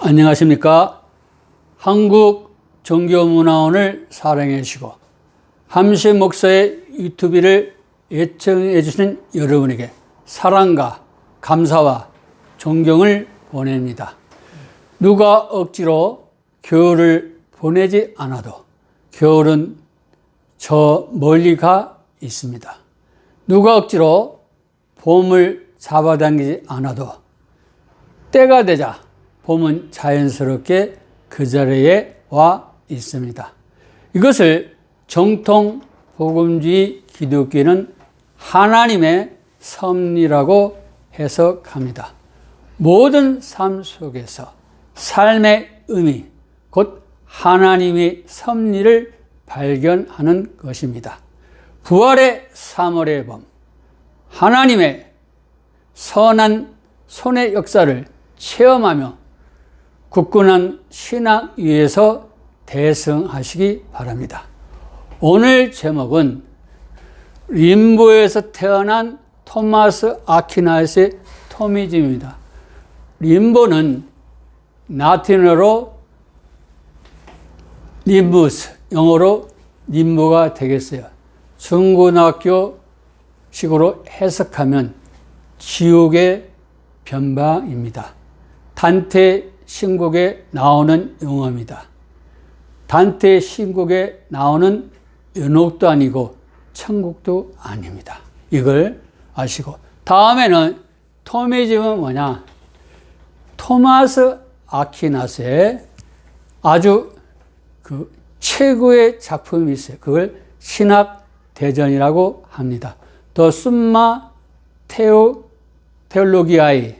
안녕하십니까. 한국 종교문화원을 사랑해 주시고 함시 목사의 유튜브를 애청해 주시는 여러분에게 사랑과 감사와 존경을 보냅니다. 누가 억지로 겨울을 보내지 않아도 겨울은 저 멀리 가 있습니다. 누가 억지로 봄을 잡아당기지 않아도 때가 되자 봄은 자연스럽게 그 자리에 와 있습니다. 이것을 정통 복음주의 기독교는 하나님의 섭리라고 해석합니다. 모든 삶 속에서 삶의 의미, 곧 하나님의 섭리를 발견하는 것입니다. 부활의 3월의 봄, 하나님의 선한 손의 역사를 체험하며 굳건한 신앙 위에서 대성하시기 바랍니다. 오늘 제목은 림보에서 태어난 토마스 아퀴나스의 토미즘입니다. 림보는 라틴어로 림부스, 영어로 림보가 되겠어요. 중고등학교 식으로 해석하면 지옥의 변방입니다. 단테 신곡에 나오는 용어입니다. 단테 신곡에 나오는 연옥도 아니고 천국도 아닙니다. 이걸 아시고, 다음에는 토미즘은 뭐냐? 토마스 아퀴나스의 아주 최고의 작품이 있어요. 그걸 신학 대전이라고 합니다. 더 숨마 테올로기아이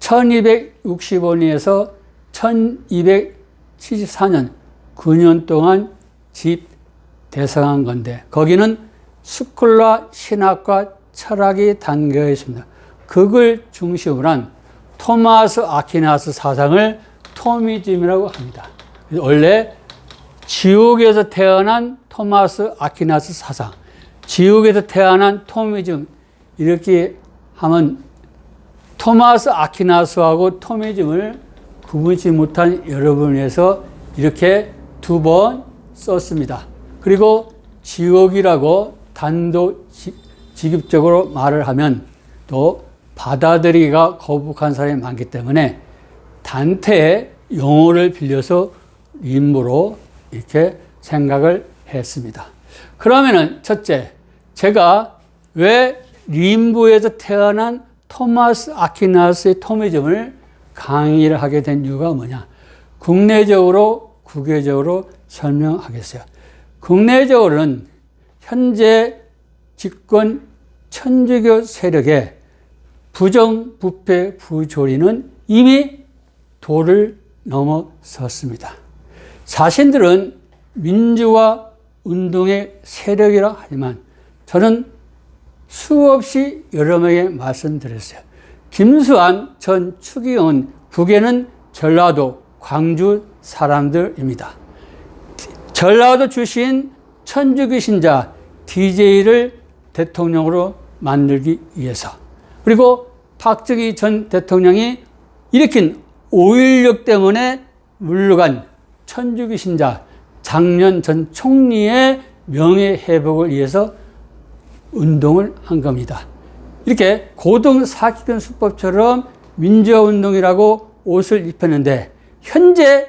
1265년에서 1274년 9년 동안 집대성한 건데, 거기는 스콜라 신학과 철학이 담겨 있습니다. 그걸 중심으로 한 토마스 아퀴나스 사상을 토미즘이라고 합니다. 원래 지옥에서 태어난 토마스 아퀴나스 사상, 지옥에서 태어난 토미즘, 이렇게 하면 토마스 아퀴나스하고 토미즘을 구분치 못한 여러분을 위해서 이렇게 두 번 썼습니다. 그리고 지옥이라고 단도직입적으로 말을 하면 또 받아들이기가 거북한 사람이 많기 때문에 단테의 용어를 빌려서 림보로 이렇게 생각을 했습니다. 그러면은 첫째, 제가 왜 림보에서 태어난 토마스 아퀴나스의 토미즘을 강의를 하게 된 이유가 뭐냐? 국내적으로, 국외적으로 설명하겠어요. 국내적으로는 현재 집권 천주교 세력의 부정부패 부조리는 이미 도를 넘어섰습니다. 자신들은 민주화 운동의 세력이라 하지만 저는 수없이 여러 명에게 말씀드렸어요. 김수환 전 추기경은 북에는 전라도, 광주 사람들입니다. 전라도 출신 천주교 신자 DJ를 대통령으로 만들기 위해서, 그리고 박정희 전 대통령이 일으킨 5.16 때문에 물러간 천주교 신자 장년 전 총리의 명예회복을 위해서 운동을 한 겁니다. 이렇게 고등사기권 수법처럼 민주화운동이라고 옷을 입혔는데, 현재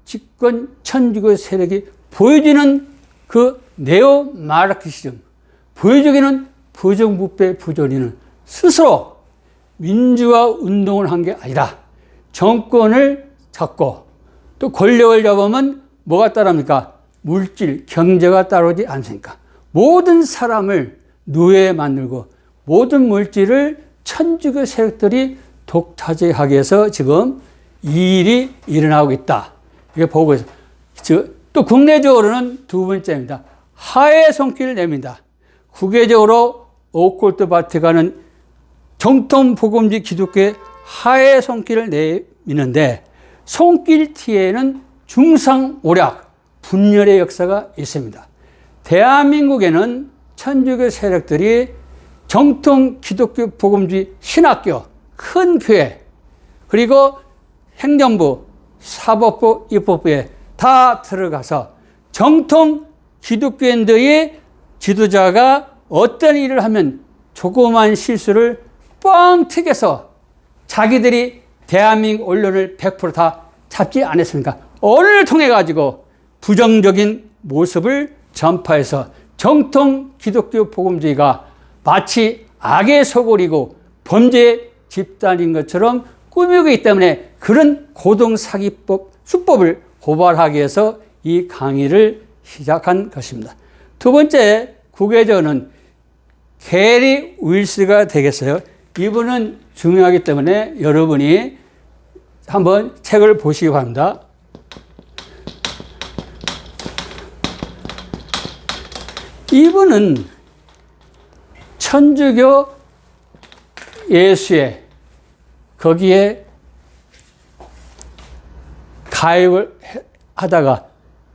집권 천주교 세력이 보여주는 그 네오마르크시즘, 보여주기는 부정부패 부조리는 스스로 민주화 운동을 한 게 아니라 정권을 잡고 또 권력을 잡으면 뭐가 따릅니까? 물질, 경제가 따르지 않습니까? 모든 사람을 노예에 만들고 모든 물질을 천주교 세력들이 독차지하기 위해서 지금 이 일이 일어나고 있다. 이게 보고 있어요. 또 국내적으로는 두 번째입니다. 하의 손길을 냅니다. 국외적으로 오컬트 바티칸은 정통 복음주의 기독교의 하의 손길을 내미는데, 손길티에는 중상오략, 분열의 역사가 있습니다. 대한민국에는 천주교 세력들이 정통 기독교 복음주의 신학교, 큰 교회, 그리고 행정부, 사법부, 입법부에 다 들어가서 정통 기독교인들의 지도자가 어떤 일을 하면 조그만 실수를 뻥 튀겨서 자기들이 대한민국 언론을 100%다 잡지 않았습니까? 언론을 통해 가지고 부정적인 모습을 전파해서 정통 기독교 복음주의가 마치 악의 소굴이고 범죄 집단인 것처럼 꾸미고 있기 때문에 그런 고등사기법, 수법을 고발하기 위해서 이 강의를 시작한 것입니다. 두 번째 국외적으로는 게리 윌스가 되겠어요. 이분은 중요하기 때문에 여러분이 한번 책을 보시기 바랍니다. 이분은 천주교 예수회 거기에 가입을 하다가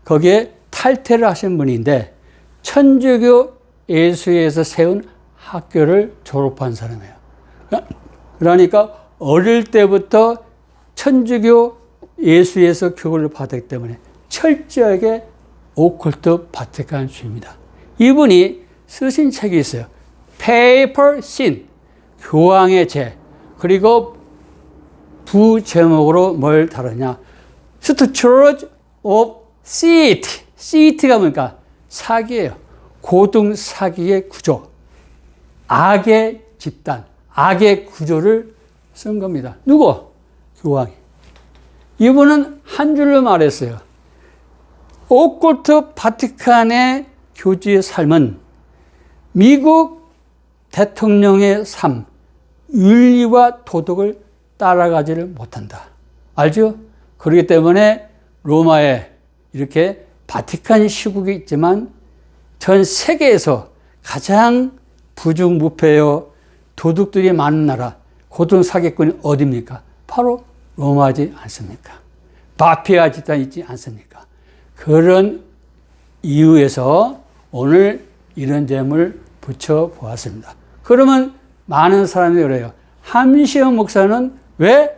거기에 탈퇴를 하신 분인데 천주교 예수회에서 세운 학교를 졸업한 사람이에요. 그러니까 어릴 때부터 천주교 예수회에서 교육을 받았기 때문에 철저하게 오컬트 바티칸주의입니다. 이분이 쓰신 책이 있어요. Papal Sin, 교황의 죄. 그리고 부제목으로 뭘 다루냐. Structure of Scythe. Scythe가 뭡니까? 사기예요. 고등 사기의 구조. 악의 집단, 악의 구조를 쓴 겁니다. 누구? 교황이. 이분은 한 줄로 말했어요. 오컬트 바티칸의 교주의 삶은 미국 대통령의 삶, 윤리와 도덕을 따라가지를 못한다. 알죠? 그렇기 때문에 로마에 이렇게 바티칸 시국이 있지만 전 세계에서 가장 부정부패요 도둑들이 많은 나라, 고등 사기꾼이 어디입니까? 바로 로마지 않습니까? 마피아 집단이 있지 않습니까? 그런 이유에서 오늘 이런 점을 붙여보았습니다. 그러면 많은 사람들이 그래요. 함시영 목사는 왜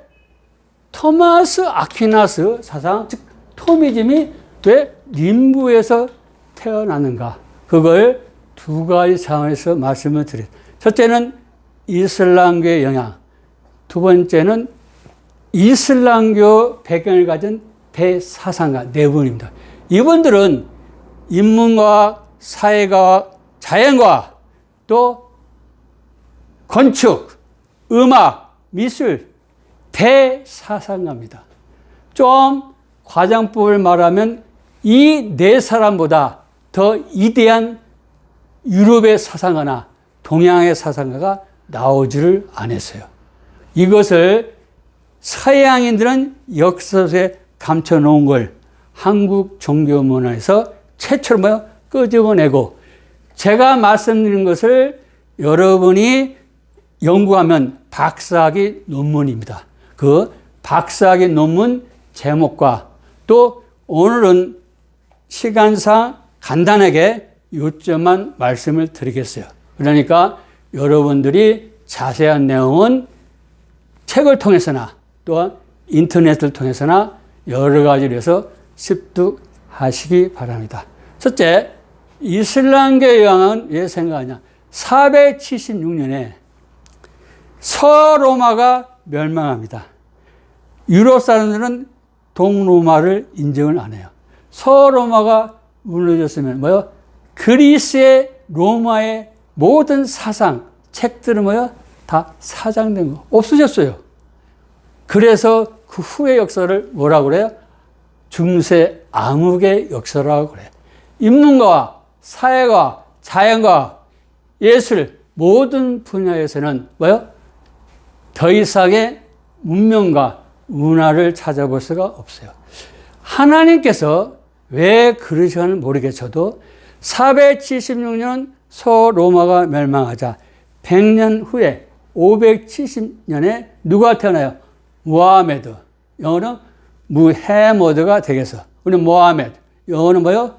토마스 아퀴나스 사상, 즉 토미즘이 왜 림부에서 태어나는가? 그걸 두 가지 상황에서 말씀을 드려요. 첫째는 이슬람교의 영향, 두 번째는 이슬람교 배경을 가진 대사상가 네 분입니다. 이분들은 인문과학, 사회과학, 자연과학, 또 건축, 음악, 미술, 대사상가입니다. 좀 과장법을 말하면 이 네 사람보다 더 위대한 유럽의 사상가나 동양의 사상가가 나오지를 않았어요. 이것을 서양인들은 역사에 감춰놓은 걸 한국 종교문화에서 최초로 끄집어내고 제가 말씀드린 것을 여러분이 연구하면 박사학위 논문입니다. 그 박사학위 논문 제목과 또 오늘은 시간상 간단하게 요점만 말씀을 드리겠어요. 그러니까 여러분들이 자세한 내용은 책을 통해서나 또한 인터넷을 통해서나 여러 가지로 해서 습득하시기 바랍니다. 첫째, 이슬람교의 영향은 왜 생각하냐. 476년에 서로마가 멸망합니다. 유럽 사람들은 동로마를 인정을 안 해요. 서로마가 무너졌으면 뭐요? 그리스의 로마의 모든 사상, 책들은 뭐요? 다 사장된 거, 없어졌어요. 그래서 그 후의 역사를 뭐라고 그래요? 중세 암흑의 역사라고 그래요. 인문과학, 사회과학, 자연과학, 예술 모든 분야에서는 뭐요? 더 이상의 문명과 문화를 찾아볼 수가 없어요. 하나님께서 왜 그러시는지 모르겠어도 476년 서로마가 멸망하자 100년 후에 570년에 누가 태어나요? 모하메드. 영어는 무헤머드가 되겠어. 우리 모하메드. 영어는 뭐요?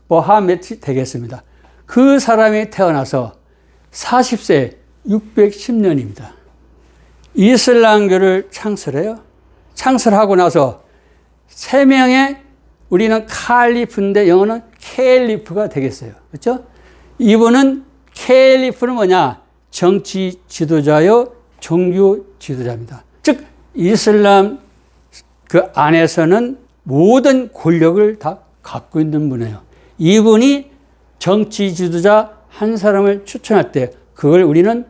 모하메트 되겠습니다. 그 사람이 태어나서 40세 610년입니다. 이슬람교를 창설해요. 창설하고 나서 3명의 우리는 칼리프인데 영어는 캘리프가 되겠어요. 그렇죠? 이분은 캘리프는 뭐냐? 정치 지도자요, 종교 지도자입니다. 즉 이슬람 그 안에서는 모든 권력을 다 갖고 있는 분이에요. 이분이 정치 지도자 한 사람을 추천할 때 그걸 우리는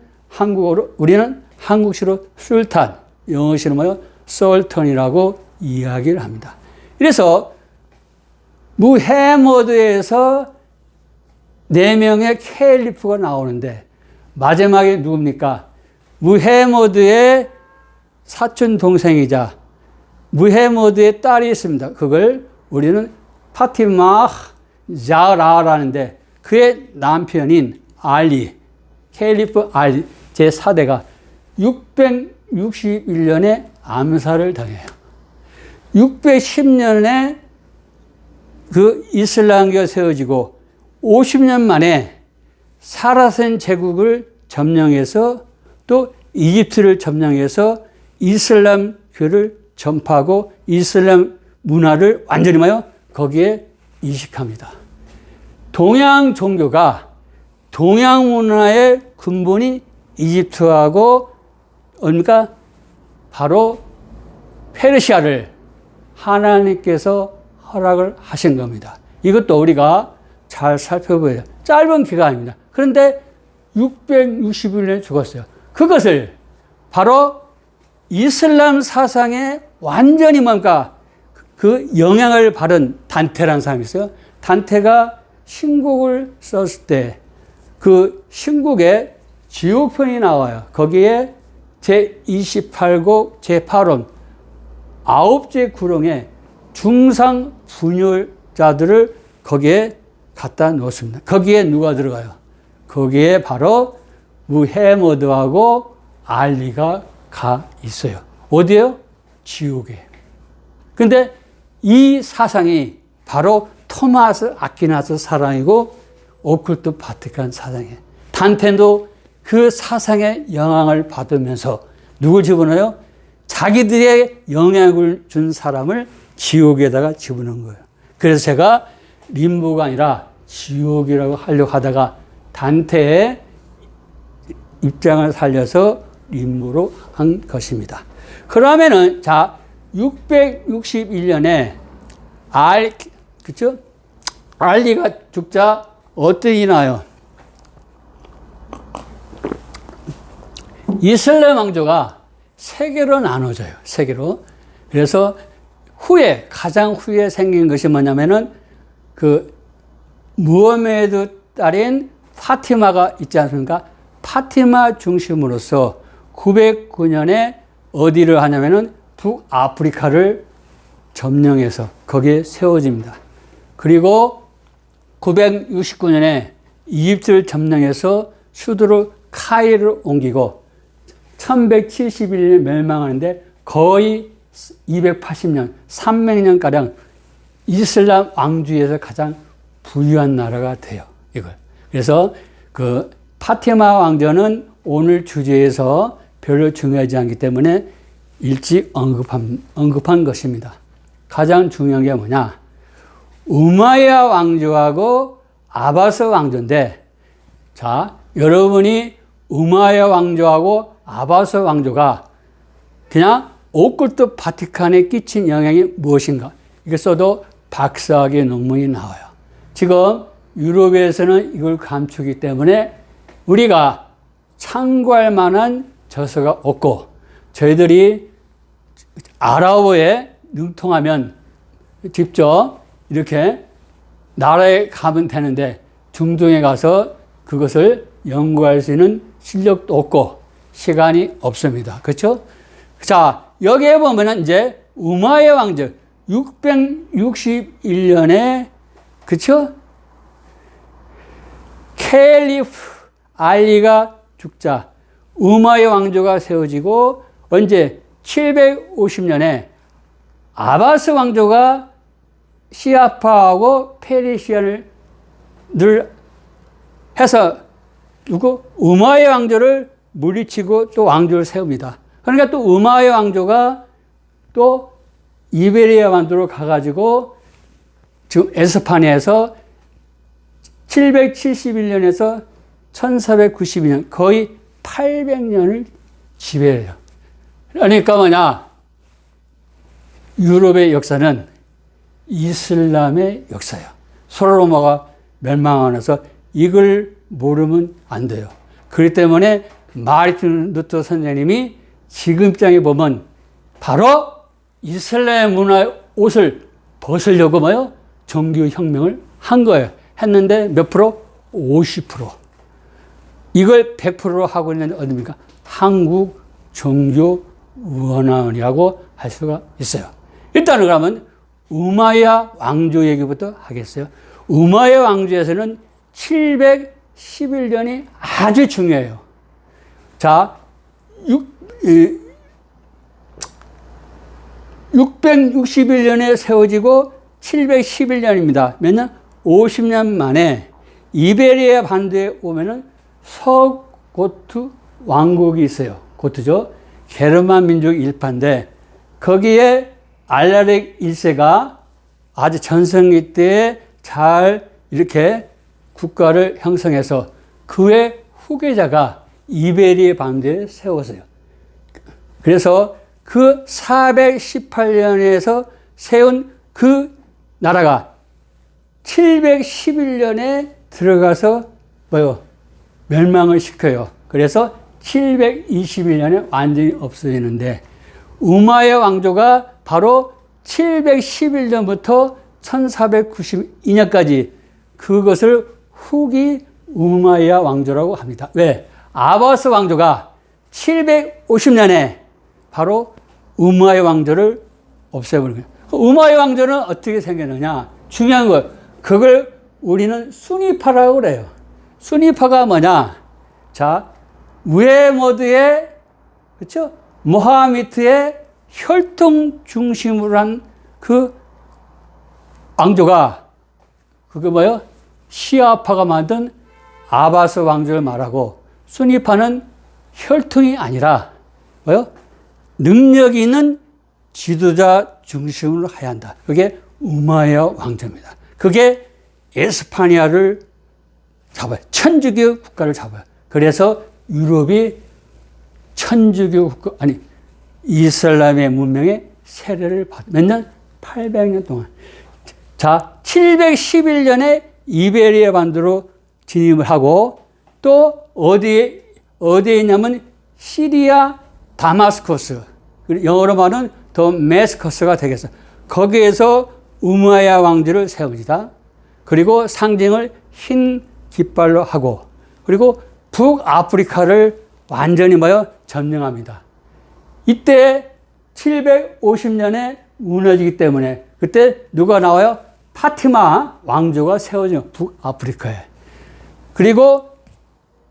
한국식으로 술탄, 영어식으로 뭐요? 솔턴이라고 이야기를 합니다. 그래서 무헤머드에서 4명의 캘리프가 나오는데 마지막에 누굽니까? 무헤머드의 사촌 동생이자 무헤머드의 딸이 있습니다. 그걸 우리는 파티마 자라라는데 그의 남편인 알리, 캘리프 알리 제4대가 661년에 암살을 당해요. 610년에 그 이슬람교가 세워지고 50년 만에 사라센 제국을 점령해서 또 이집트를 점령해서 이슬람교를 전파하고 이슬람 문화를 완전히 거기에 이식합니다. 동양 종교가 동양 문화의 근본이 이집트하고 그러니까 바로 페르시아를 하나님께서 허락을 하신 겁니다. 이것도 우리가 잘 살펴봐야 돼요. 짧은 기간입니다. 그런데 661년에 죽었어요. 그것을 바로 이슬람 사상에 완전히 그 영향을 받은 단테라는 사람이 있어요. 단테가 신곡을 썼을 때 그 신곡에 지옥편이 나와요. 거기에 제28곡 제8원 9째 구렁에 중상 분열자들을 거기에 갖다 놓습니다. 거기에 누가 들어가요? 거기에 바로 무헤머드하고 알리가 가 있어요. 어디에요? 지옥에. 근데 이 사상이 바로 토마스 아퀴나스 사상이고 오쿨트 바티칸 사상이에요. 단테도 그 사상의 영향을 받으면서 누굴 집어넣어요? 자기들의 영향을 준 사람을 지옥에다가 집어넣은 거예요. 그래서 제가 림보가 아니라 지옥이라고 하려고 하다가 단테의 입장을 살려서 림보로 한 것입니다. 그러면은 자 661년에 그렇죠? 알리가 죽자 어떻게 나요? 이슬람 왕조가 3개로 나눠져요. 3개로. 그래서 가장 후에 생긴 것이 뭐냐면은 그 무하메드 딸인 파티마가 있지 않습니까? 파티마 중심으로서 909년에 어디를 하냐면은 북아프리카를 점령해서 거기에 세워집니다. 그리고 969년에 이집트를 점령해서 수도를 카이로를 옮기고 1171년에 멸망하는데 거의 280년, 300년가량 이슬람 왕주에서 가장 부유한 나라가 돼요. 이걸. 그래서 그 파티마 왕조는 오늘 주제에서 별로 중요하지 않기 때문에 일찍 언급한 것입니다. 가장 중요한 게 뭐냐? 우마야 왕조하고 아바스 왕조인데, 자, 여러분이 우마야 왕조하고 아바스 왕조가 그냥 오쿨트 바티칸에 끼친 영향이 무엇인가? 이걸 써도 박사학위 논문이 나와요. 지금 유럽에서는 이걸 감추기 때문에 우리가 참고할 만한 저서가 없고, 저희들이 아랍어에 능통하면 직접 이렇게 나라에 가면 되는데 중동에 가서 그것을 연구할 수 있는 실력도 없고 시간이 없습니다. 그렇죠? 자, 여기에 보면은 이제 우마야 왕조 661년에 그렇죠? 캘리프 알리가 죽자 우마야 왕조가 세워지고 언제 750년에 아바스 왕조가 시아파하고 페르시아를 해서 우마야 왕조를 물리치고 또 왕조를 세웁니다. 그러니까 또 우마야 왕조가 또 이베리아 반도로 가가지고 지금 에스파냐에서 771년에서 1492년 거의 800년을 지배해요. 그러니까 뭐냐, 유럽의 역사는 이슬람의 역사예요. 소로마가 멸망하면서 이걸 모르면 안 돼요. 그렇기 때문에 마르틴 루터 선생님이 지금 입장에 보면 바로 이슬람 문화의 옷을 벗으려고 뭐요? 종교혁명을 한 거예요. 했는데 몇 프로? 50%. 이걸 100%로 하고 있는 어디입니까? 한국 종교원화원이라고 할 수가 있어요. 일단은 그러면 우마야 왕조 얘기부터 하겠어요. 우마야 왕조에서는 711년이 아주 중요해요. 자, 661년에 세워지고 711년입니다. 몇 년? 50년 만에 이베리아 반도에 오면은 서고트 왕국이 있어요. 고트죠. 게르만 민족 일파인데 거기에 알라릭 1세가 아주 전성기 때에 잘 이렇게 국가를 형성해서 그의 후계자가 이베리아 반도에 세웠어요. 그래서 그 418년에서 세운 그 나라가 711년에 들어가서 뭐요? 멸망을 시켜요. 그래서 721년에 완전히 없어지는데 우마야 왕조가 바로 711년부터 1492년까지 그것을 후기 우마야 왕조라고 합니다. 왜? 아바스 왕조가 750년에 바로 우마야 왕조를 없애버린 거예요. 우마야 왕조는 어떻게 생겼느냐? 중요한 거, 그걸 우리는 수니파라고 그래요. 수니파가 뭐냐? 자, 무헤모드의, 그렇죠? 모하미트의 혈통 중심으로 한 그 왕조가, 그게 뭐예요? 시아파가 만든 아바스 왕조를 말하고, 수니파는 혈통이 아니라, 뭐예요? 능력이 있는 지도자 중심으로 해야 한다. 그게 우마야 왕조입니다. 그게 에스파냐를 잡아요. 천주교 국가를 잡아요. 그래서 유럽이 천주교 국가, 아니, 이슬람의 문명의 세례를 받아요. 몇 년? 800년 동안. 자, 711년에 이베리아 반도로 진입을 하고 또 어디에 있냐면 시리아 다마스커스. 영어로 말하면 더 메스커스가 되겠어. 거기에서 우마야 왕조를 세웁니다. 그리고 상징을 흰 깃발로 하고, 그리고 북아프리카를 완전히 뭐요? 점령합니다. 이때 750년에 무너지기 때문에 그때 누가 나와요? 파티마 왕조가 세워져 북아프리카에. 그리고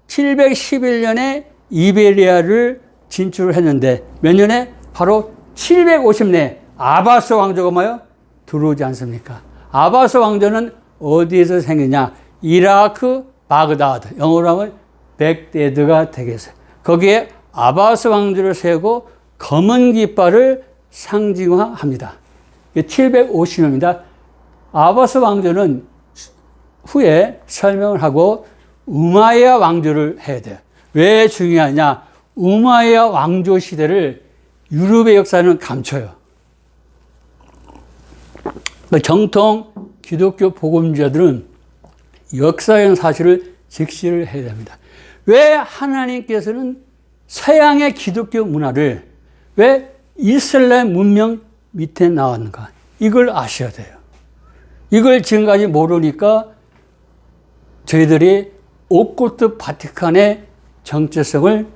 711년에 이베리아를 진출했는데 몇 년에? 바로 750년에 아바스 왕조가 뭐요? 들어오지 않습니까? 아바스 왕조는 어디에서 생기냐? 이라크 바그다드, 영어로 하면 백데드가 되겠어요. 거기에 아바스 왕조를 세우고 검은 깃발을 상징화합니다. 750년입니다. 아바스 왕조는 후에 설명을 하고 우마야 왕조를 해야 돼요. 왜 중요하냐? 우마야 왕조 시대를 유럽의 역사는 감춰요. 정통 기독교 복음주자들은 역사적 사실을 직시를 해야 됩니다. 왜 하나님께서는 서양의 기독교 문화를 왜 이슬람 문명 밑에 나왔는가? 이걸 아셔야 돼요. 이걸 지금까지 모르니까 저희들이 옥고트 바티칸의 정체성을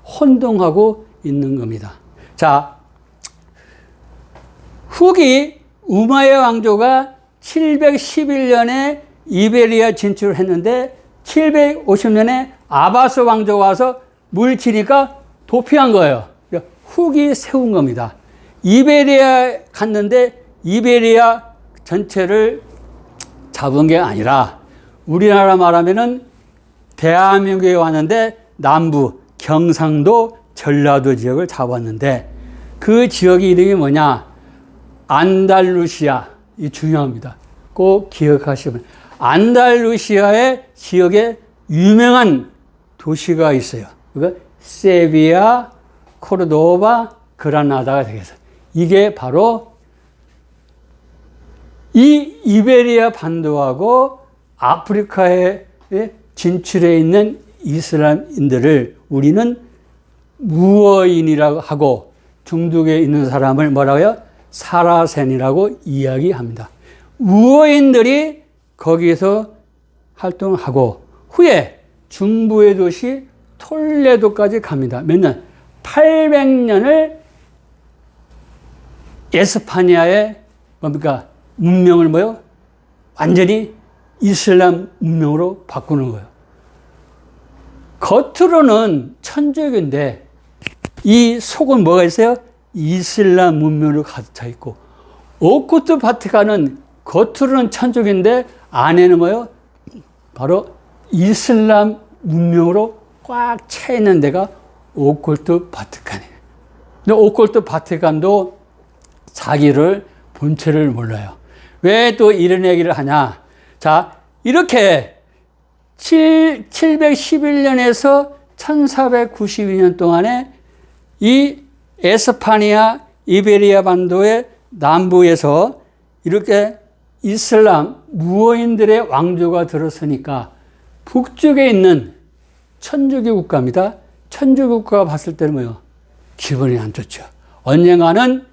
혼동하고 있는 겁니다. 자, 후기 우마야 왕조가 711년에 이베리아 진출을 했는데 750년에 아바스 왕조가 와서 물치니까 도피한 거예요. 후기 세운 겁니다. 이베리아 갔는데 이베리아 전체를 잡은 게 아니라 우리나라 말하면은 대한민국에 왔는데 남부 경상도 전라도 지역을 잡았는데 그 지역의 이름이 뭐냐? 안달루시아. 이 중요합니다. 꼭 기억하시면. 안달루시아의 지역에 유명한 도시가 있어요. 그러니까 세비야, 코르도바, 그라나다가 되겠어요. 이게 바로 이 이베리아 반도하고 아프리카에 진출해 있는 이슬람인들을 우리는 무어인이라고 하고 중동에 있는 사람을 뭐라고요? 사라센이라고 이야기합니다. 무어인들이 거기에서 활동하고 후에 중부의 도시 톨레도까지 갑니다. 몇 년? 800년을 에스파냐의 뭡니까? 문명을 뭐요? 완전히 이슬람 문명으로 바꾸는 거예요. 겉으로는 천주교인데 이 속은 뭐가 있어요? 이슬람 문명으로 가득 차 있고, 오쿠트 바티칸은 겉으로는 천주교인데 안에는 뭐요? 바로 이슬람 문명으로 꽉 차 있는 데가 오컬트 바티칸이에요. 근데 오컬트 바티칸도 자기를 본체를 몰라요. 왜 또 이런 얘기를 하냐? 자, 이렇게 711년에서 1492년 동안에 이 에스파니아 이베리아 반도의 남부에서 이렇게 이슬람 무어인들의 왕조가 들었으니까 북쪽에 있는 천주교 국가입니다. 천주교 국가가 봤을 때는 뭐요? 기분이 안 좋죠. 언젠가는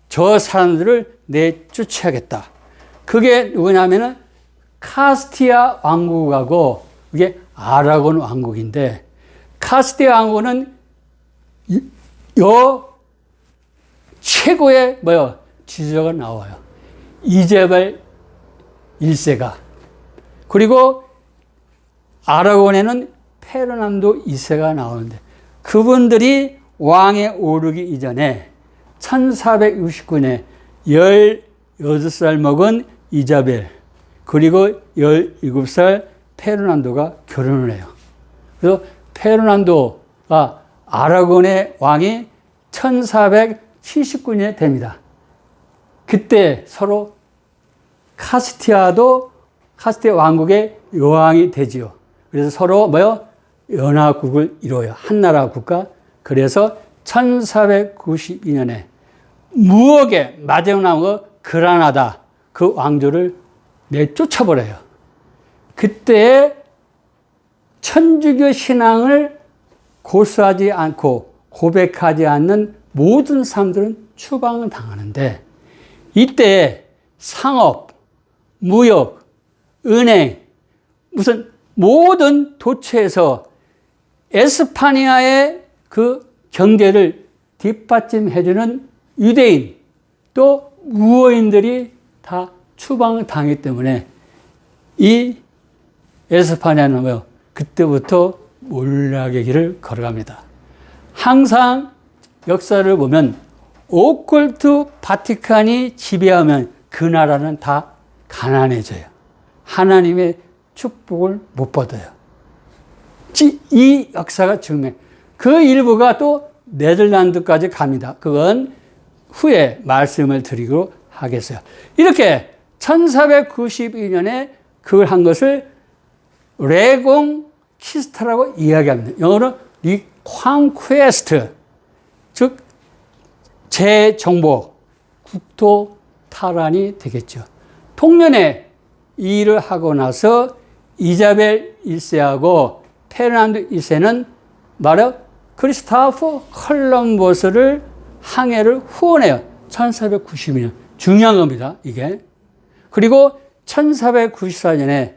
저 사람들을 내쫓아야겠다. 그게 누구냐면은 카스티아 왕국하고 이게 아라곤 왕국인데, 카스티아 왕국은 요 최고의 뭐요? 지도자가 나와요. 이제벨 1세가. 그리고 아라곤에는 페르난도 2세가 나오는데, 그분들이 왕에 오르기 이전에 1469년에 18살 먹은 이자벨, 그리고 17살 페르난도가 결혼을 해요. 그래서 페르난도가 아라곤의 왕이 1479년에 됩니다. 그때 서로 카스티아 왕국의 여왕이 되지요. 그래서 서로 뭐요? 연합국을 이루어요. 한나라 국가. 그래서 1492년에 무역의 마지막 남은 거 그라나다, 그 왕조를 내쫓아버려요. 그때 천주교 신앙을 고수하지 않고 고백하지 않는 모든 사람들은 추방을 당하는데, 이때 상업, 무역, 은행, 무슨 모든 도처에서 에스파니아의 그 경제를 뒷받침해주는 유대인 또 무어인들이 다 추방을 당했기 때문에 이 에스파냐는 뭐요? 그때부터 몰락의 길을 걸어갑니다. 항상 역사를 보면 오컬트 바티칸이 지배하면 그 나라는 다 가난해져요. 하나님의 축복을 못 받아요. 이 역사가 증명. 그 일부가 또 네덜란드까지 갑니다. 그건 후에 말씀을 드리도록 하겠어요. 이렇게 1492년에 그걸 한 것을 레공키스트라고 이야기합니다. 영어로 리콘퀘스트, 즉 재정복, 국토 탈환이 되겠죠. 통년에 이 일을 하고 나서 이자벨 1세하고 페르난도 1세는 바로 크리스토퍼 콜럼버스를 항해를 후원해요. 1492년. 중요한 겁니다, 이게. 그리고 1494년에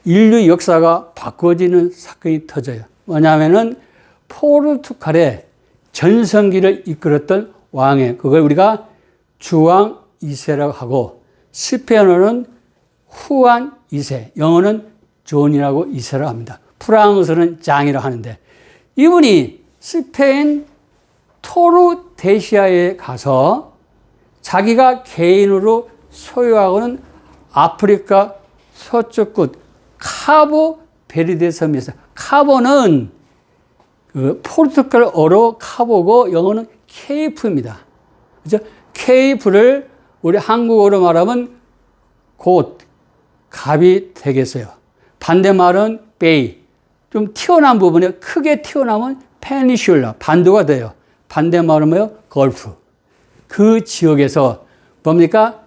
인류 역사가 바꿔지는 사건이 터져요. 뭐냐면은 포르투갈의 전성기를 이끌었던 왕의, 그걸 우리가 주왕 2세라고 하고, 스페인어는 후안 2세, 영어는 존이라고 2세라고 합니다. 프랑스어는 장이라고 하는데, 이분이 스페인 토르데시아에 가서 자기가 개인으로 소유하고는 아프리카 서쪽 끝 카보 베르데 섬에서, 카보는 그 포르투갈어로 카보고 영어는 케이프입니다. 그죠? 케이프를 우리 한국어로 말하면 곧, 갑이 되겠어요. 반대말은 베이. 좀 튀어나온 부분에 크게 튀어나오면 페니슐라, 반도가 돼요. 반대말은 뭐요? 걸프. 그 지역에서 뭡니까?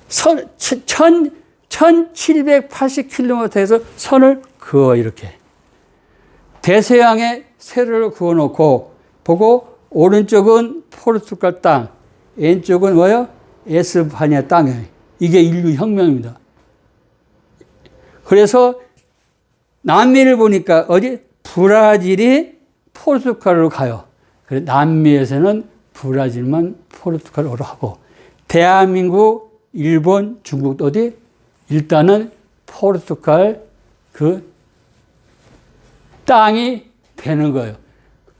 1780km에서 선을 그어 이렇게. 대서양에 세로를 그어 놓고 보고 오른쪽은 포르투갈 땅, 왼쪽은 뭐요? 에스파냐 땅이에요. 이게 인류 혁명입니다. 그래서 남미를 보니까 어디? 브라질이 포르투갈로 가요. 그래서 남미에서는 브라질만 포르투갈어로 하고 대한민국, 일본, 중국 어디? 일단은 포르투갈 그 땅이 되는 거예요.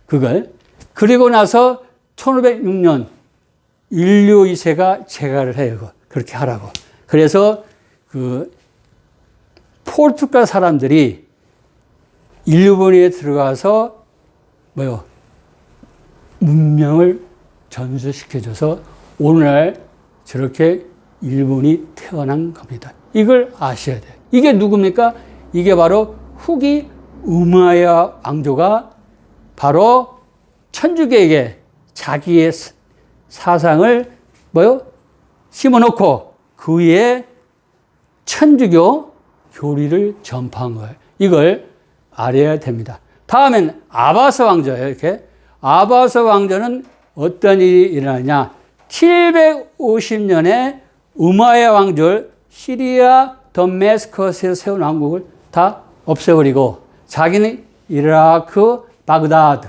그걸. 그리고 나서 1506년 인류 2세가 재가를 해요. 그렇게 하라고. 그래서 그 포르투갈 사람들이 일본에 들어가서 뭐요? 문명을 전수시켜줘서 오늘날 저렇게 일본이 태어난 겁니다. 이걸 아셔야 돼요. 이게 누굽니까? 이게 바로 후기 우마야 왕조가 바로 천주교에게 자기의 사상을 뭐요? 심어놓고 그 위에 천주교 교리를 전파한 거예요. 이걸 알아야 됩니다. 다음엔 아바스 왕조예요. 이렇게. 아바스 왕조는 어떤 일이 일어나냐. 750년에 우마야 왕조를 시리아 더메스커스에서 세운 왕국을 다 없애버리고 자기는 이라크 바그다드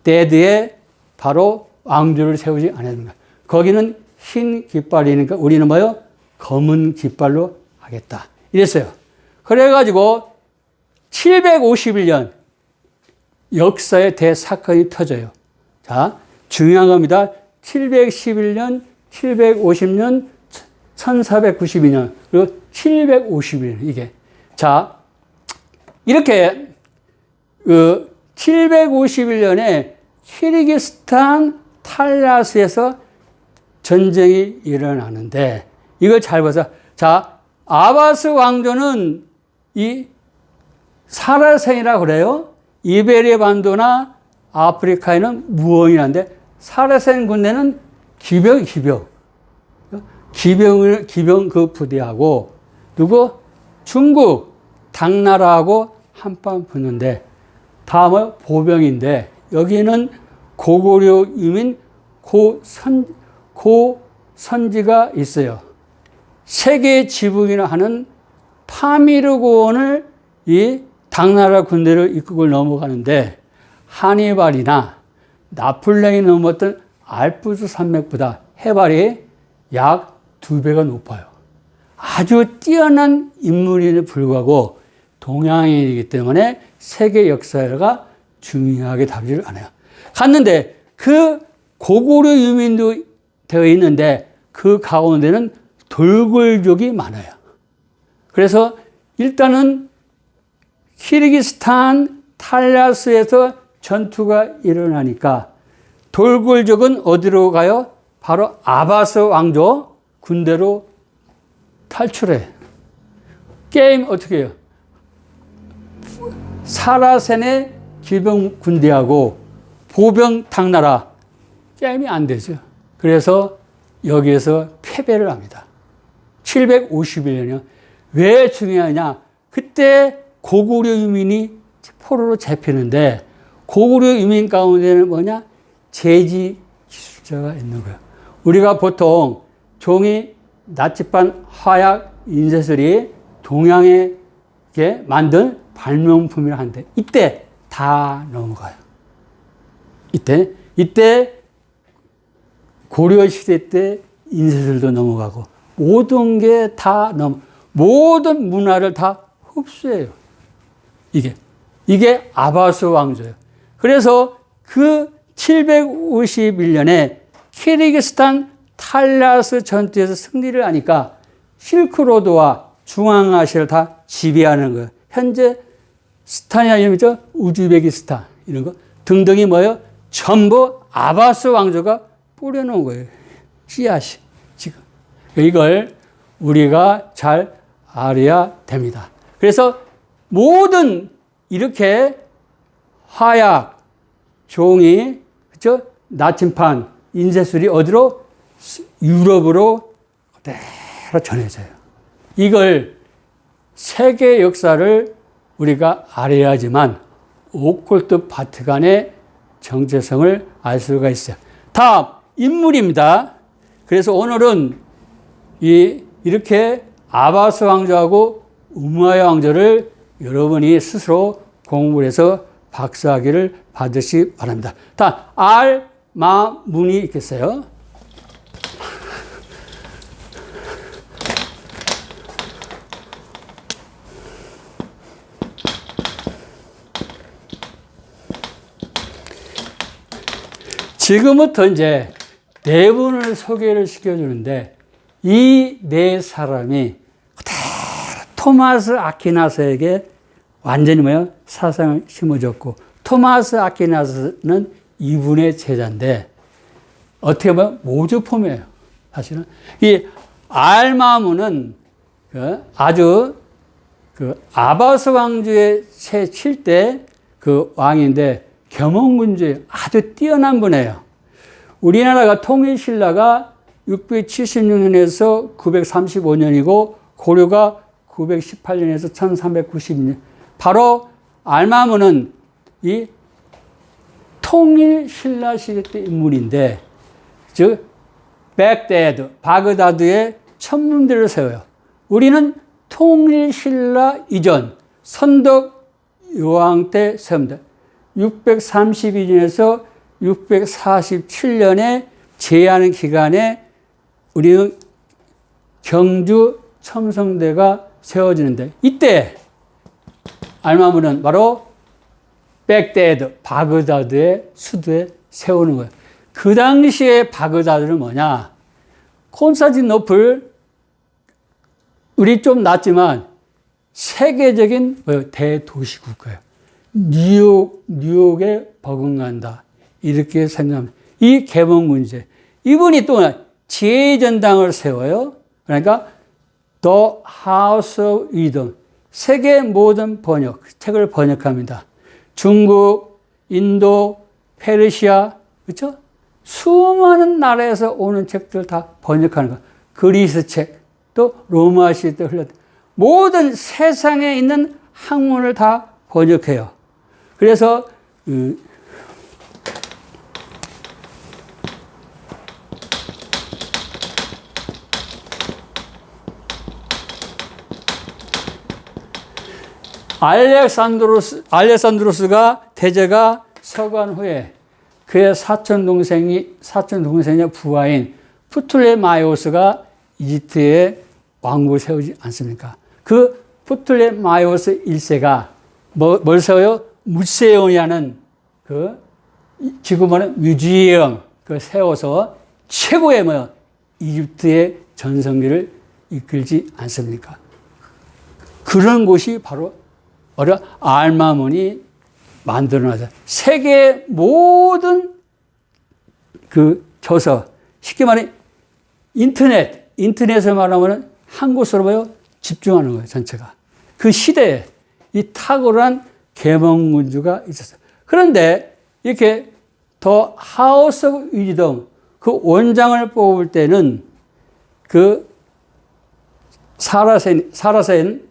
백데드에 바로 왕조를 세우지 않았습니다. 거기는 흰 깃발이니까 우리는 뭐요? 검은 깃발로 하겠다. 이랬어요. 그래가지고 751년 역사의 대사건이 터져요. 자, 중요한 겁니다. 711년, 750년, 1492년, 그리고 751년, 이게. 자, 이렇게, 751년에 키르기스탄 탈라스에서 전쟁이 일어나는데, 이걸 잘 보세요. 자, 아바스 왕조는 이 사라센이라고 그래요. 이베리아 반도나 아프리카에는 무엉이란데, 사라센 군대는 기병 그 부대하고, 누구? 중국, 당나라하고 한판 붙는데, 다음은 보병인데, 여기는 고구려 유민 고선지가 있어요. 세계 지붕이라 하는 파미르고원을 이 당나라 군대를 이끌고 넘어가는데 하니발이나 나폴레옹이 넘었던 알프스 산맥보다 해발이 약 2배가 높아요. 아주 뛰어난 인물임에도 불구하고 동양인이기 때문에 세계 역사가 중요하게 다루지를 않아요. 갔는데 그 고구려 유민도 되어 있는데 그 가운데는 돌굴족이 많아요. 그래서 일단은 키르기스탄 탈라스에서 전투가 일어나니까 돌굴족은 어디로 가요? 바로 아바스 왕조 군대로 탈출해. 게임 어떻게 해요? 사라센의 기병 군대하고 보병 당나라 게임이 안 되죠. 그래서 여기에서 패배를 합니다. 751년이요. 왜 중요하냐? 그때 고구려 유민이 포로로 잡히는데 고구려 유민 가운데는 뭐냐? 제지 기술자가 있는 거예요. 우리가 보통 종이 나치반 화약 인쇄술이 동양에 만든 발명품이라 하는데 이때 다 넘어가요. 이때 고려 시대 때 인쇄술도 넘어가고 모든 게 다 모든 문화를 다 흡수해요. 이게 아바스 왕조예요. 그래서 그 751년에 키르기스탄 탈라스 전투에서 승리를 하니까 실크로드와 중앙아시아를 다 지배하는 거예요. 현재 스탄이 아니죠? 우즈베키스탄 이런 거 등등이 뭐예요? 전부 아바스 왕조가 뿌려놓은 거예요. 씨앗이 지금. 이걸 우리가 잘 알아야 됩니다. 그래서 모든 이렇게 화약, 종이, 그죠? 나침판, 인쇄술이 어디로? 유럽으로 그대로 전해져요. 이걸 세계 역사를 우리가 알아야지만 오컬트 바티칸의 정체성을 알 수가 있어요. 다음 인물입니다. 그래서 오늘은 이렇게 아바스 왕조하고 우마야 왕조를 여러분이 스스로 공부를 해서 박사학위를 받으시기 바랍니다. 다음 알마문이 있겠어요. 지금부터 이제 네 분을 소개를 시켜주는데 이 네 사람이 그대로 토마스 아퀴나스에게 완전히 사상을 심어줬고 토마스 아퀴나스는 이분의 제자인데 어떻게 보면 모조품이에요. 사실은 이 알마문은 아주 아바스 왕조의 제 7대 왕인데 겸원군주의 아주 뛰어난 분이에요. 우리나라가 통일신라가 676년에서 935년이고 고려가 918년에서 1392년. 바로 알마문은 이 통일신라 시대 때 인물인데, 즉 바그다드의 천문대를 세워요. 우리는 통일신라 이전 선덕 여왕 때 세웁니다. 632년에서 647년에 제한 기간에 우리는 경주 첨성대가 세워지는데 이때 알마문은 바로 바그다드의 수도에 세우는 거예요. 그 당시에 바그다드는 뭐냐? 콘스탄티노플 우리 좀 낮지만 세계적인 대도시 국가예요. 뉴욕에 버금간다. 이렇게 생각합니다. 이 개몽 문제. 이분이 또 지혜전당을 세워요. 그러니까 The House of Wisdom. 세계 모든 번역, 책을 번역합니다. 중국, 인도, 페르시아, 그렇죠? 수많은 나라에서 오는 책들 다 번역하는 거. 그리스 책, 또 로마 시대 때 흘렀다. 모든 세상에 있는 학문을 다 번역해요. 그래서 알렉산드로스가 대제가 서간 후에 그의 사촌 동생의 부하인 프톨레마이오스가 이집트에 왕국을 세우지 않습니까? 그 프톨레마이오스 1세가 뭘 세워요? 무세온이라는 지금은 뮤지엄 세워서 최고의 이집트의 전성기를 이끌지 않습니까? 그런 곳이 바로 알마문이 만들어놨어요. 세계 모든 저서, 쉽게 말해 인터넷을 말하면 한 곳으로 집중하는 거예요, 전체가. 그 시대에 이 탁월한 계몽군주가 있었어요. 그런데 이렇게 더 하우스 오브 위즈덤 그 원장을 뽑을 때는 사라센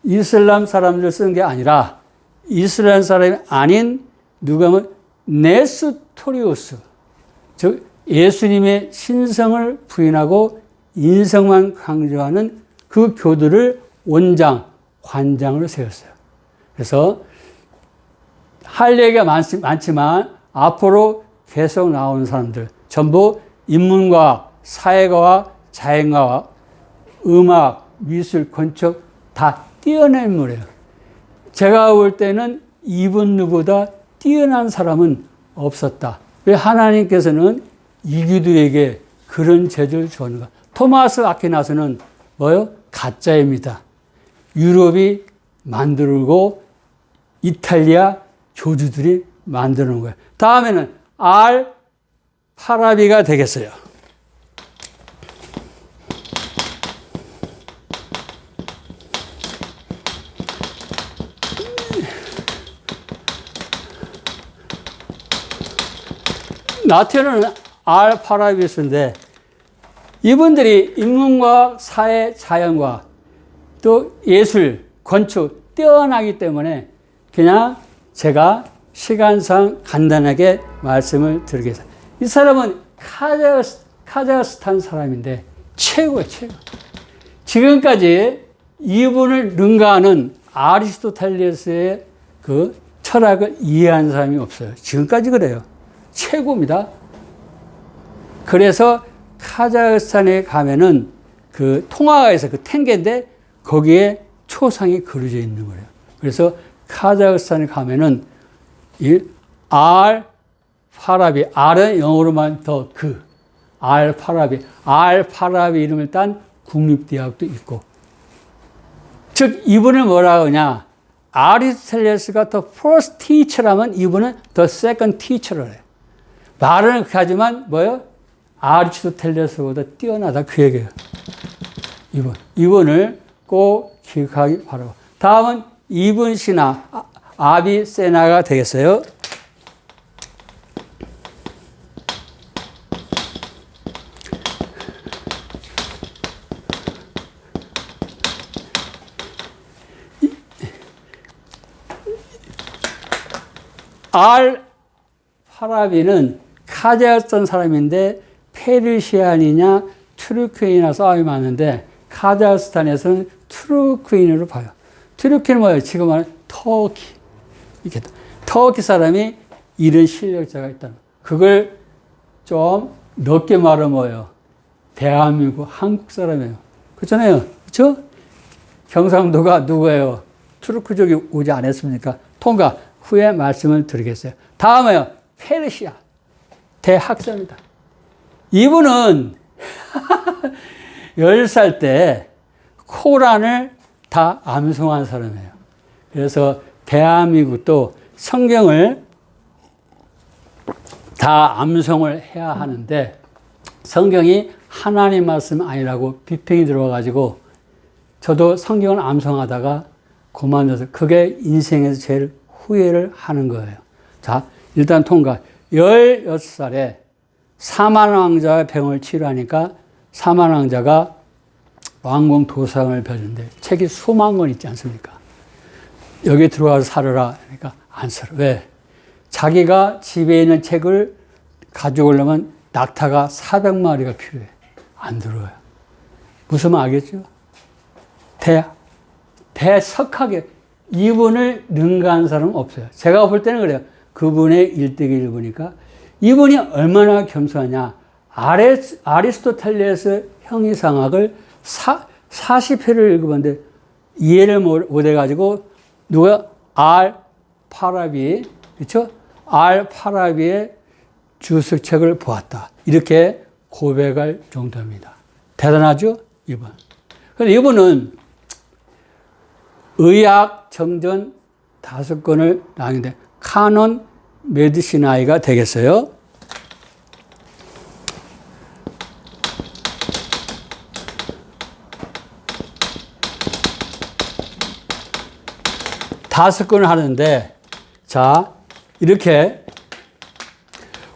이슬람 사람들 쓴 게 아니라 이슬람 사람이 아닌 누가 네스토리우스, 즉 예수님의 신성을 부인하고 인성만 강조하는 그 교들을 원장, 관장으로 세웠어요. 그래서 할 얘기가 많지만 앞으로 계속 나오는 사람들 전부 인문과학, 사회과학, 자연과학, 음악, 미술, 건축 다 뛰어난 인물이에요. 제가 볼 때는 이분 누구보다 뛰어난 사람은 없었다. 왜 하나님께서는 이교도에게 그런 재주를 주었는가? 토마스 아퀴나스는 가짜입니다. 유럽이 만들고 이탈리아 교주들이 만드는 거예요. 다음에는 R 파라비가 되겠어요. 나트륨은 R 파라비스인데 이분들이 인문과학, 사회, 자연과학, 또 예술, 건축 뛰어나기 때문에 그냥 제가 시간상 간단하게 말씀을 드리겠습니다. 이 사람은 카자흐스탄 사람인데 최고예요, 최고. 지금까지 이분을 능가하는 아리스토텔레스의 그 철학을 이해한 사람이 없어요. 지금까지 그래요. 최고입니다. 그래서 카자흐스탄에 가면은 그 통화가에서 그 탱게인데 거기에 초상이 그려져 있는 거예요. 그래서 카자흐스탄에 가면은 이 R 파라비, R은 영어로만 더 R 파라비 이름을 딴 국립대학도 있고. 즉, 이분을 뭐라 하냐. 아리스토텔레스가 the first teacher라면 이분은 the second teacher를 해요. 말은 그렇게 하지만 뭐예요? 아리스토텔레스보다 뛰어나다 그 얘기예요. 이분을 꼭 기억하기 바라고. 다음은 이분 신화 아비세나가 되겠어요. R 파라비는 카자흐스탄 사람인데 페르시안이냐 투르크인이나 싸움이 많은데 카자흐스탄에서는 투르크인으로 봐요. 투르크인은 뭐예요? 지금 말하는 터키. 이렇게 터키 사람이 이런 실력자가 있다는 거. 그걸 좀 넓게 말하면 뭐예요? 대한민국 한국 사람이에요. 그렇잖아요. 그렇죠? 경상도가 누구예요? 투르크족이 오지 않았습니까? 통과 후에 말씀을 드리겠어요. 다음에요. 페르시아 대학자입니다. 이분은 10살 때 코란을 다 암송한 사람이에요. 그래서 대한민국도 성경을 다 암송을 해야 하는데 성경이 하나님 말씀 아니라고 비평이 들어와가지고 저도 성경을 암송하다가 그만둬서 그게 인생에서 제일 후회를 하는 거예요. 자, 일단 통과. 16살에 사만 왕자의 병을 치료하니까 사만 왕자가 왕궁 도상을 벼는데 책이 수만 권 있지 않습니까? 여기 들어가서 살아라. 그러니까 안 살아. 왜? 자기가 집에 있는 책을 가져오려면 낙타가 400마리가 필요해. 안 들어와요. 무슨 말 알겠죠? 대석하게 이분을 능가한 사람은 없어요. 제가 볼 때는 그래요. 그분의 일대기를 보니까 이분이 얼마나 겸손하냐. 아리스토텔레스 형이상학을 40회를 읽어봤는데 이해를 못해가지고 누가 R 파라비, 그렇죠? R 파라비의 주석책을 보았다. 이렇게 고백할 정도입니다. 대단하죠? 이분. 그런데 이분은 의학 정전 5권을 나왔는데 카논 메디시나이가 되겠어요. 다섯 권을 하는데, 자, 이렇게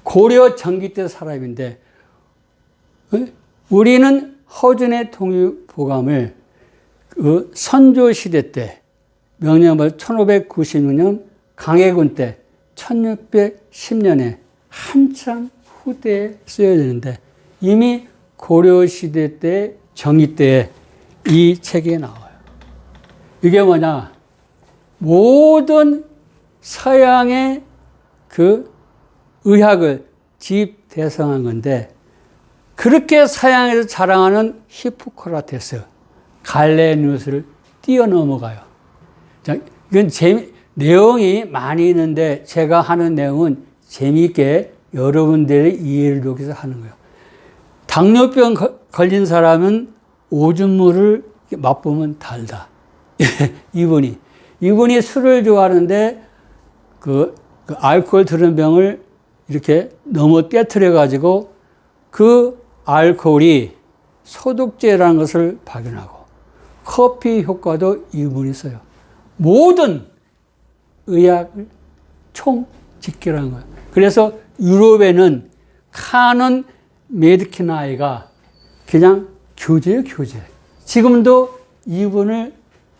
고려 전기때 사람인데, 우리는 허준의 통일보감을 그 선조시대 때, 명령을 1596년 강해군 때 1610년에 한참 후대에 써야 되는데 이미 고려시대 때 정기 때에 이 책이 나와요. 이게 뭐냐? 모든 서양의 그 의학을 집대성한 건데 그렇게 서양에서 자랑하는 히포크라테스, 갈레누스를 뛰어넘어가요. 자, 이건 내용이 많이 있는데 제가 하는 내용은 재미있게 여러분들의 이해를 위해서 하는 거예요. 당뇨병 걸린 사람은 오줌물을 맛보면 달다. 이분이 술을 좋아하는데 그 그 알코올 들은 병을 이렇게 너무 깨트려 가지고 그 알코올이 소독제라는 것을 발견하고 커피 효과도 이분이 있어요. 모든 의학을 총 집결한 거예요. 그래서 유럽에는 카논 메디키나이가 그냥 교재예요, 교재. 지금도 이분을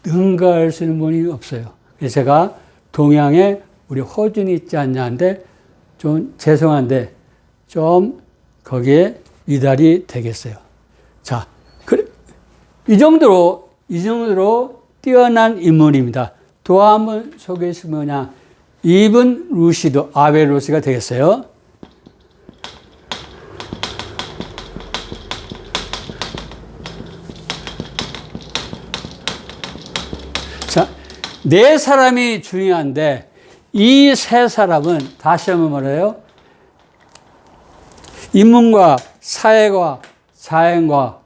능가할 수 있는 분이 없어요. 그래서 제가 동양에 우리 허준이 있지 않냐는데 좀 죄송한데 좀 거기에 미달이 되겠어요. 자, 이 정도로 뛰어난 인물입니다. 또 한 번 소개해주면 뭐냐. 이븐 루시드, 아벨로스가 되겠어요. 자, 네 사람이 중요한데 이 세 사람은 다시 한번 말해요. 인문과 사회과 자연과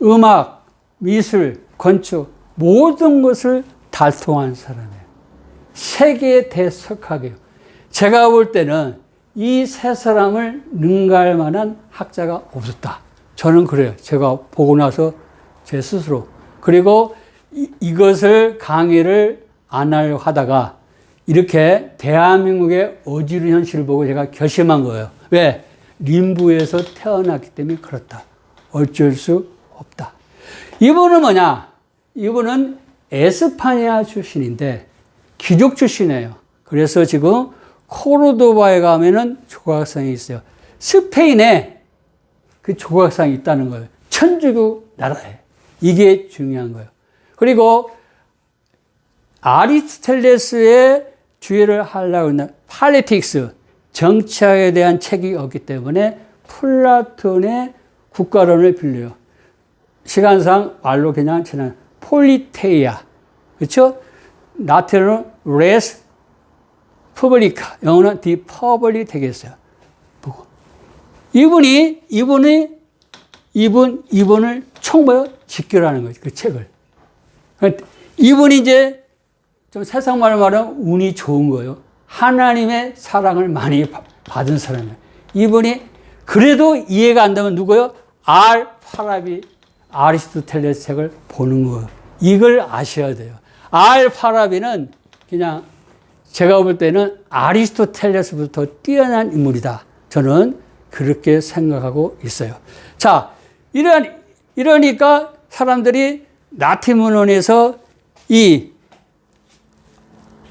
음악, 미술, 건축 모든 것을 달통한 사람이에요. 세계에 대석하게요. 제가 볼 때는 이 세 사람을 능가할 만한 학자가 없었다. 저는 그래요. 제가 보고 나서 제 스스로. 그리고 이것을 강의를 안 하려고 하다가 이렇게 대한민국의 어지러운 현실을 보고 제가 결심한 거예요. 왜? 림부에서 태어났기 때문에 그렇다. 어쩔 수 없다. 이분은 뭐냐? 이분은 에스파냐 출신인데 귀족 출신이에요. 그래서 지금 코르도바에 가면은 조각상이 있어요. 스페인에 그 조각상이 있다는 거예요. 천주교 나라에. 이게 중요한 거예요. 그리고 아리스토텔레스의 주의를 하려고 했나? 팔리틱스, 정치학에 대한 책이 없기 때문에 플라톤의 국가론을 빌려요. 시간상 말로 그냥 지난 폴리테이아, 그렇죠? 라틴어는 레스 퍼블리카, 영어는 디 퍼블리 되겠어요. 보고 이분을 총 뭐요? 직결하는 거죠. 그 책을. 이분이 이제 좀 세상 말로 말하면 운이 좋은 거예요. 하나님의 사랑을 많이 받은 사람이에요. 이분이 그래도 이해가 안 되면 누구요? 파라비 아리스토텔레스 책을 보는 거예요. 이걸 아셔야 돼요. 파라비는 그냥 제가 볼 때는 아리스토텔레스부터 뛰어난 인물이다. 저는 그렇게 생각하고 있어요. 자, 이러니까 사람들이 라틴 문헌에서 이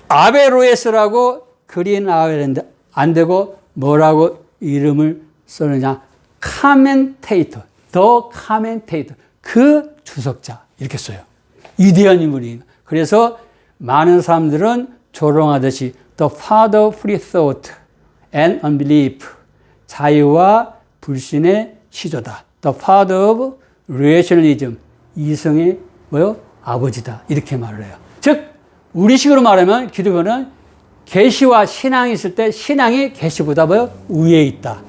아베로에스라고 그린 아베로인데 안 되고 뭐라고 이름을 쓰느냐? 카멘테이터, 더 카멘테이터, 그 주석자 이렇게 써요. 위대한 인물이에요. 그래서 많은 사람들은 조롱하듯이 The Father of Free Thought and Unbelief, 자유와 불신의 시조다. The Father of Rationalism, 이성의 뭐요? 아버지다. 이렇게 말을 해요. 즉 우리식으로 말하면 기독교는 계시와 신앙이 있을 때 신앙이 계시보다 뭐요? 위에 있다.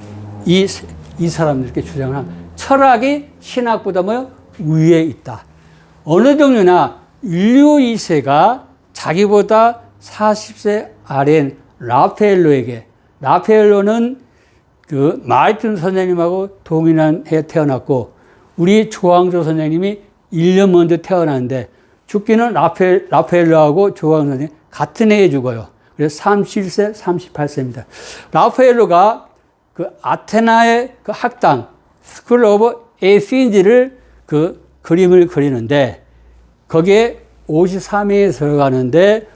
이 사람들 이렇게 주장을 합니다. 철학이 신학보다 뭐요? 위에 있다. 어느 정도나 인류 2세가 자기보다 40세 아래인 라페엘로는 그 마르틴 선생님하고 동일한 해에 태어났고 우리 조항조 선생님이 1년 먼저 태어났는데 죽기는 라페엘로하고 조항조 선생님 같은 해에 죽어요. 그래서 37세, 38세입니다. 라페엘로가 그 아테나의 그 학당 스쿨 오브 에신즈를 그 그림을 그리는데 거기에 53회에 들어가는데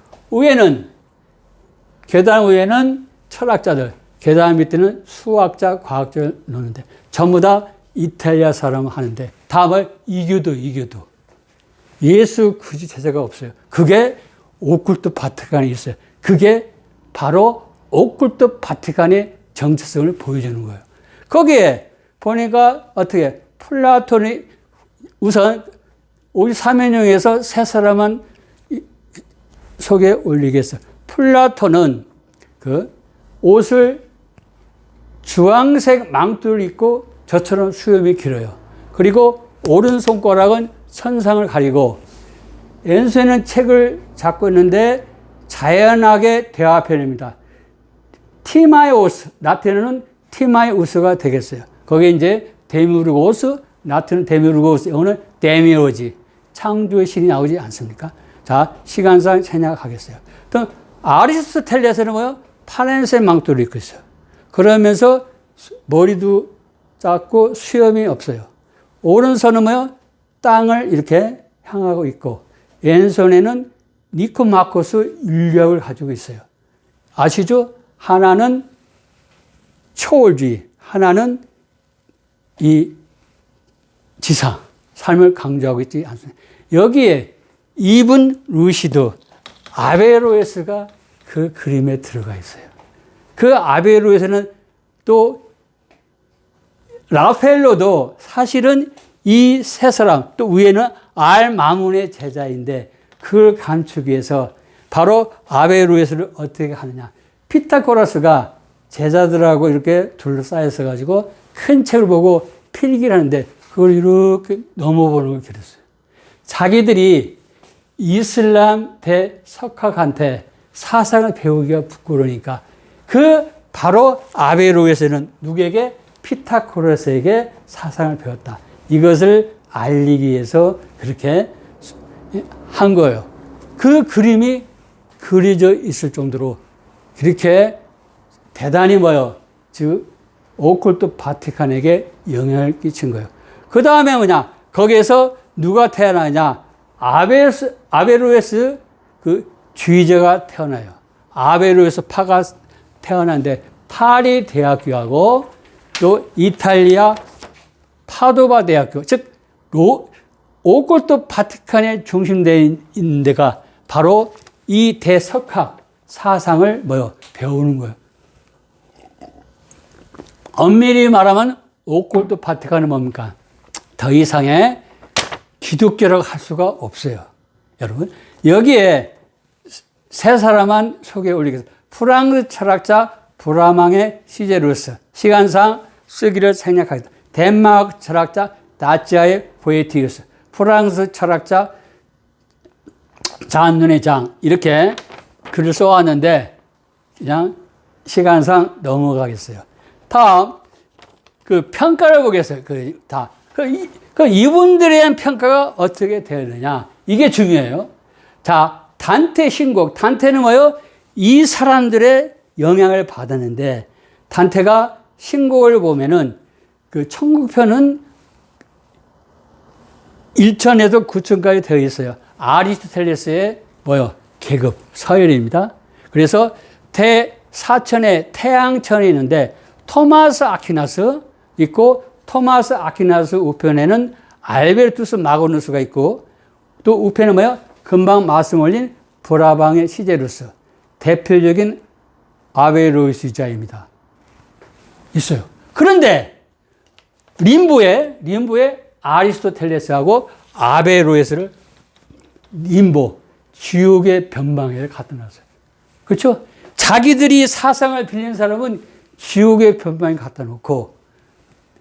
계단 위에는 철학자들, 계단 밑에는 수학자, 과학자를 놓는데 전부 다 이탈리아 사람 하는데 다음에 이교도. 예수 굳이 제자가 없어요. 그게 오쿨트 바티칸에 있어요. 그게 바로 오쿨트 바티칸의 정체성을 보여주는 거예요. 거기에 보니까 어떻게 플라톤이 우선 53인용에서 세 사람만 소개 올리겠어요. 플라톤은 그 옷을 주황색 망토를 입고 저처럼 수염이 길어요. 그리고 오른손가락은 천상을 가리고 왼손에는 책을 잡고 있는데 자연학의 대화편입니다. 티마이오스, 라틴어는 티마이우스가 되겠어요. 거기에 이제 데미우르고스, 라틴은 데미우르고스, 영어는 데미오지. 창조의 신이 나오지 않습니까? 자, 시간상 생략하겠어요. 또 아리스토텔레스는 뭐요? 파란색 망토를 입고 있어요. 그러면서 머리도 작고 수염이 없어요. 오른손은 뭐요? 땅을 이렇게 향하고 있고, 왼손에는 니코마코스 인력을 가지고 있어요. 아시죠? 하나는 초월주의, 하나는 이 지상, 삶을 강조하고 있지 않습니다. 여기에 이븐 루시드, 아베로에스가 그 그림에 들어가 있어요. 그 아베로에스는 또 라펠로도 사실은 이 세 사람, 또 위에는 알마문의 제자인데 그걸 감추기 위해서 바로 아베로에스를 어떻게 하느냐. 피타고라스가 제자들하고 이렇게 둘러싸여서 가지고 큰 책을 보고 필기를 하는데 그걸 이렇게 넘어보는 걸 그렸어요. 자기들이 이슬람 대석학한테 사상을 배우기가 부끄러우니까 그 바로 아베로에스는 누구에게? 피타고라스에게 사상을 배웠다. 이것을 알리기 위해서 그렇게 한 거예요. 그 그림이 그려져 있을 정도로 그렇게 대단히 뭐요? 즉 오컬트 바티칸에게 영향을 끼친 거예요. 그 다음에 뭐냐? 거기에서 누가 태어나냐? 아베로에스 그 주의자가 태어나요. 아베로에스 파가 태어났는데 파리 대학교하고 또 이탈리아 파도바 대학교, 즉 오컬트 바티칸의 중심되어 있는 데가 바로 이 대석학 사상을 뭐요? 배우는 거예요. 엄밀히 말하면 오컬트 바티칸은 뭡니까? 더 이상의 기독교라고 할 수가 없어요. 여러분, 여기에 세 사람만 소개해 올리겠습니다. 프랑스 철학자 브라망의 시제루스, 시간상 쓰기를 생략하겠다. 덴마크 철학자 다치아의 포에티우스, 프랑스 철학자 잔눈의 장, 이렇게 글을 써왔는데 그냥 시간상 넘어가겠어요. 다음 그 평가를 보겠어요. 이분들에 대한 평가가 어떻게 되느냐, 이게 중요해요. 자, 단테 신곡. 단테는 뭐예요? 이 사람들의 영향을 받았는데, 단테가 신곡을 보면은 그 천국편은 1천에서 9천까지 되어 있어요. 아리스토텔레스의 뭐요? 계급, 서열입니다. 그래서 대사천에 태양천이 있는데 토마스 아퀴나스 있고, 토마스 아퀴나스 우편에는 알베르투스 마그누스가 있고, 또 우편은 뭐예요? 금방 말씀 올린 브라방의 시제루스, 대표적인 아베로이스자입니다. 있어요. 그런데 림보에 아리스토텔레스하고 아베로에스를 림보, 지옥의 변방에 갖다 놨어요. 그렇죠? 자기들이 사상을 빌린 사람은 지옥의 변방에 갖다 놓고,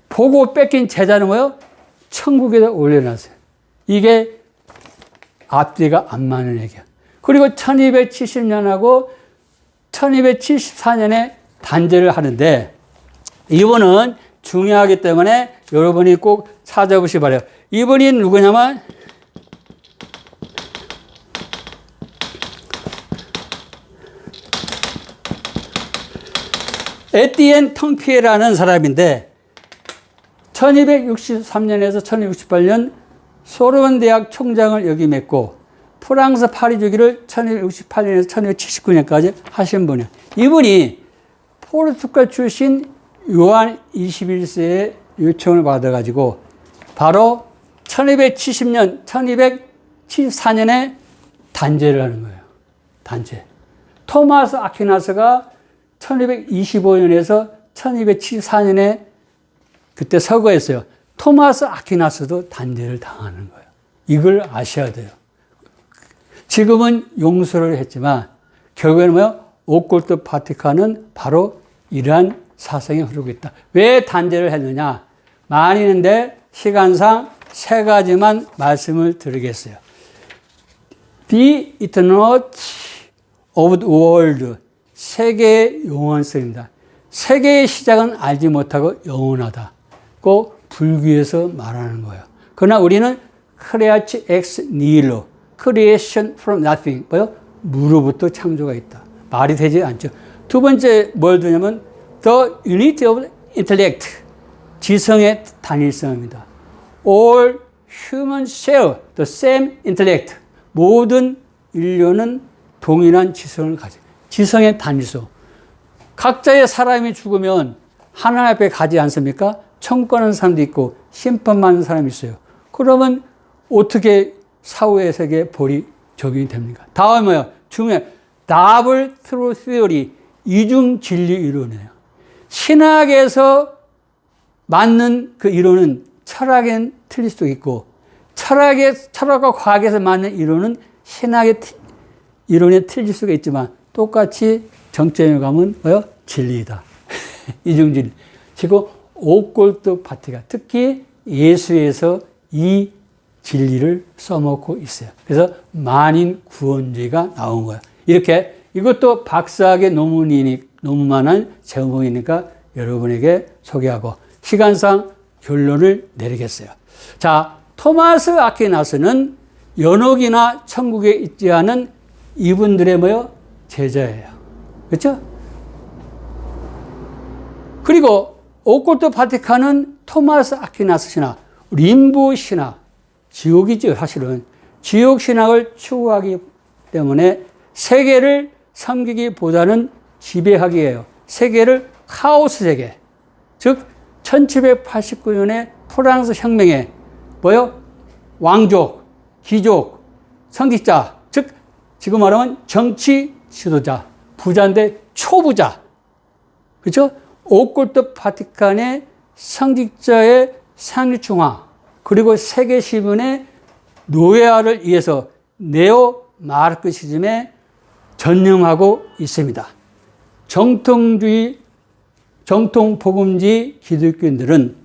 보고 뺏긴 제자는 뭐예요? 천국에다 올려놨어요. 이게 앞뒤가 안 맞는 얘기야. 그리고 1270년하고 1274년에 단죄를 하는데, 이분은 중요하기 때문에 여러분이 꼭 찾아보시기 바라요. 이분이 누구냐면 에티엔 텅피에라는 사람인데 1263년에서 1268년 소르본 대학 총장을 역임했고, 프랑스 파리 주기를 1268년에서 1279년까지 하신 분이에요. 이분이 포르투갈 출신 요한 21세의 요청을 받아가지고 바로 1270년, 1274년에 단죄를 하는 거예요. 단죄. 토마스 아퀴나스가 1225년에서 1274년에 그때 서거했어요. 토마스 아퀴나스도 단죄를 당하는 거예요. 이걸 아셔야 돼요. 지금은 용서를 했지만 결국에는 뭐예요? 오컬트 바티칸은 바로 이러한 사상이 흐르고 있다. 왜 단죄를 했느냐? 많이 있는데 시간상 세 가지만 말씀을 드리겠어요. The eternity of the world, 세계의 영원성입니다. 세계의 시작은 알지 못하고 영원하다. 꼭 불교에서 말하는 거예요. 그러나 우리는 creatio ex nihilo, creation from nothing, 뭐요? 무로부터 창조가 있다. 말이 되지 않죠. 두 번째 뭘 두냐면 the unity of intellect, 지성의 단일성입니다. All humans share the same intellect. 모든 인류는 동일한 지성을 가지고, 지성의 단일성. 각자의 사람이 죽으면 하나님 앞에 가지 않습니까? 청구하는 사람도 있고 심판받는 사람이 있어요. 그러면 어떻게 사후의 세계에 벌이 적용이 됩니까? 다음에 뭐예요? 중요해. Double Truth Theory, 이중 진리 이론이에요. 신학에서 맞는 그 이론은 철학엔 틀릴 수도 있고, 철학과 과학에서 맞는 이론은 신학의 이론에 틀릴 수가 있지만 똑같이 정점에 가면 뭐요? 진리이다. 이중 진리. 지금 오콜트 파티가 특히 예수에서 이 진리를 써먹고 있어요. 그래서 만인 구원주의가 나온 거예요. 이렇게 이것도 박사학의 논문만한 제목이니까 여러분에게 소개하고 시간상 결론을 내리겠어요. 자, 토마스 아퀴나스는 연옥이나 천국에 있지 않은 이분들의 뭐요? 제자예요. 그렇죠? 그리고 오콜트 바티칸은 토마스 아퀴나스 신학, 림보 신학, 지옥이죠. 사실은 지옥 신학을 추구하기 때문에 세계를 섬기기보다는 지배하기예요. 세계를 카오스 세계, 즉 1789년에 프랑스 혁명에 뭐요? 왕족, 귀족, 성직자, 즉 지금 말하면 정치 지도자, 부자인데 초부자, 그렇죠? 오콜트 바티칸의 성직자의 상류중화, 그리고 세계시민의 노예화를 위해서 네오 마르크시즘에 전념하고 있습니다. 정통복음주의 기독교인들은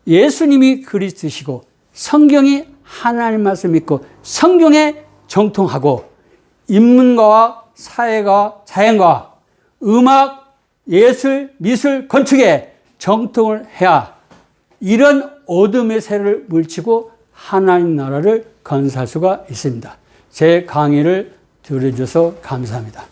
예수님이 그리스도시고 성경이 하나님 말씀 믿고 성경에 정통하고 인문과와 사회가 자연과 음악, 예술, 미술, 건축에 정통을 해야 이런 어둠의 세를 물치고 하나님 나라를 건설할 수가 있습니다. 제 강의를 들어주셔서 감사합니다.